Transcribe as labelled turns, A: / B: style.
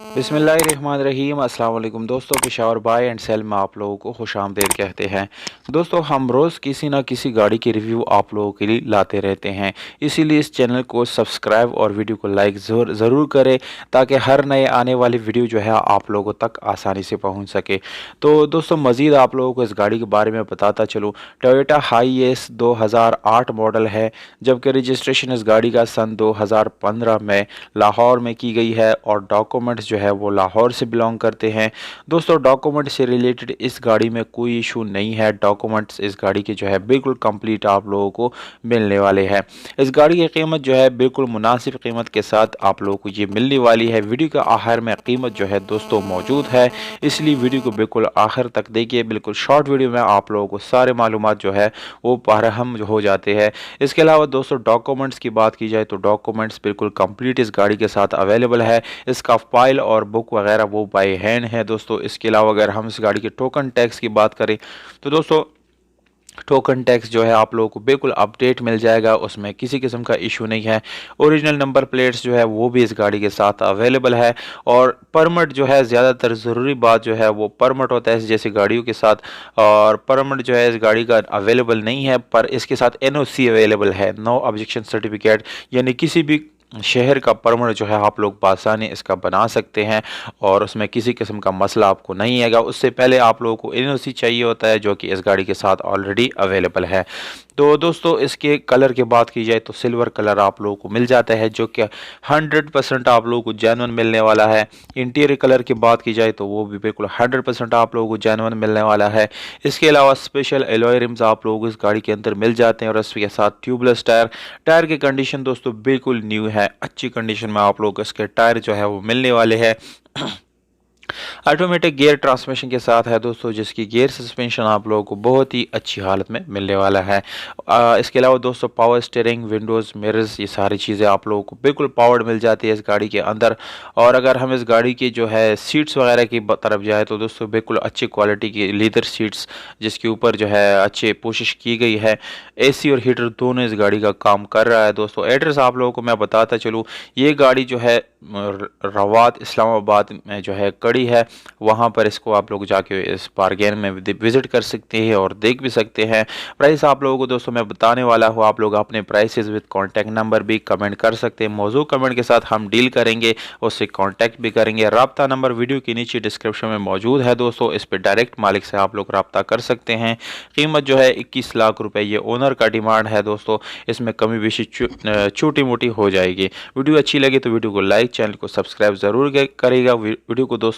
A: बिस्मिल्लाहिर्रहमानिर्रहीम। अस्सलाम वालेकुम दोस्तों, पेशावर बाय एंड सेल में आप लोगों को खुशामदीद कहते हैं। दोस्तों, हम रोज़ किसी ना किसी गाड़ी की रिव्यू आप लोगों के लिए लाते रहते हैं, इसीलिए इस चैनल को सब्सक्राइब और वीडियो को लाइक ज़रूर करें ताकि हर नए आने वाली वीडियो जो है आप लोगों तक आसानी से पहुंच सके। तो दोस्तों, मज़ीद आप लोगों को इस गाड़ी के बारे में बताता चलूँ। टोयोटा हाईएस 2008 मॉडल है, जबकि रजिस्ट्रेशन इस गाड़ी का सन 2015 में लाहौर में की गई है और डॉक्यूमेंट्स जो है वो लाहौर से बिलोंग करते हैं। दोस्तों, डॉक्यूमेंट से रिलेटेड इस गाड़ी में कोई इशू नहीं है। डॉक्यूमेंट्स इस गाड़ी के जो है बिल्कुल कंप्लीट आप लोगों को मिलने वाले हैं। इस गाड़ी की कीमत जो है बिल्कुल मुनासिब कीमत के साथ आप लोगों को ये मिलने वाली है। वीडियो के आखिर में कीमत जो है दोस्तों मौजूद है, इसलिए वीडियो को बिल्कुल आखिर तक देखिए। बिल्कुल शॉर्ट वीडियो में आप लोगों को सारे मालूमात जो है वो फराहम हो जाते हैं। इसके अलावा दोस्तों, डॉक्यूमेंट्स की बात की जाए तो डॉक्यूमेंट्स बिल्कुल कंप्लीट इस गाड़ी के साथ अवेलेबल है। इसका फाइल और बुक वगैरह वो बाय हैंड है दोस्तों। इसके अलावा अगर हम इस गाड़ी के टोकन टैक्स की बात करें तो दोस्तों, टोकन टैक्स जो है आप लोगों को बिल्कुल अपडेट मिल जाएगा, उसमें किसी किस्म का इशू नहीं है। ओरिजिनल नंबर प्लेट्स जो है वो भी इस गाड़ी के साथ अवेलेबल है। और परमिट जो है, ज़्यादातर ज़रूरी बात जो है वो परमिट होता है जैसे गाड़ियों के साथ, और परमिट जो है इस गाड़ी का अवेलेबल नहीं है, पर इसके साथ एनओसी अवेलेबल है, नो ऑब्जेक्शन सर्टिफिकेट, यानी किसी भी शहर का परमिट जो है आप लोग बासानी इसका बना सकते हैं और उसमें किसी किस्म का मसला आपको नहीं आएगा। उससे पहले आप लोगों को एनओसी चाहिए होता है, जो कि इस गाड़ी के साथ ऑलरेडी अवेलेबल है। तो दोस्तों, इसके कलर की बात की जाए तो सिल्वर कलर आप लोगों को मिल जाता है, जो कि 100% आप लोगों को जेन्युइन मिलने वाला है। इंटीरियर कलर की बात की जाए तो वो भी बिल्कुल 100% आप लोगों को जेन्युइन मिलने वाला है। इसके अलावा स्पेशल एलॉय रिम्स आप लोगों को इस गाड़ी के अंदर मिल जाते हैं और इसके साथ ट्यूबलेस टायर। टायर की कंडीशन दोस्तों बिल्कुल न्यू है, अच्छी कंडीशन में आप लोग इसके टायर जो है वो मिलने वाले हैं। ऑटोमेटिक गियर ट्रांसमिशन के साथ है दोस्तों, जिसकी गियर सस्पेंशन आप लोगों को बहुत ही अच्छी हालत में मिलने वाला है। इसके अलावा दोस्तों, पावर स्टीयरिंग, विंडोज़, मिरर्स, ये सारी चीज़ें आप लोगों को बिल्कुल पावर्ड मिल जाती है इस गाड़ी के अंदर। और अगर हम इस गाड़ी की जो है सीट्स वगैरह की तरफ जाए तो दोस्तों बिल्कुल अच्छी क्वालिटी की लेदर सीट्स, जिसके ऊपर जो है अच्छी कोशिश की गई है। एसी और हीटर दोनों इस गाड़ी का काम कर रहा है दोस्तों। एड्रेस आप लोगों को मैं बताता चलूँ, ये गाड़ी जो है रवात इस्लामाबाद में जो है कड़ी है, वहाँ पर इसको आप लोग जाके इस बारगेन में विज़िट कर सकते हैं और देख भी सकते हैं। प्राइस आप लोगों को दोस्तों मैं बताने वाला हूँ, आप लोग अपने प्राइसेस विद कॉन्टैक्ट नंबर भी कमेंट कर सकते हैं। मौजूद कमेंट के साथ हम डील करेंगे, उससे कॉन्टैक्ट भी करेंगे। रब्ता नंबर वीडियो के नीचे डिस्क्रिप्शन में मौजूद है दोस्तों, इस पर डायरेक्ट मालिक से आप लोग रब्ता कर सकते हैं। कीमत जो है 21 लाख रुपए ये ओनर का डिमांड है दोस्तों, इसमें कमी बेशी छोटी मोटी हो जाएगी। वीडियो अच्छी लगी तो वीडियो को लाइक, चैनल को सब्सक्राइब ज़रूर करेगा। वीडियो को दोस्तों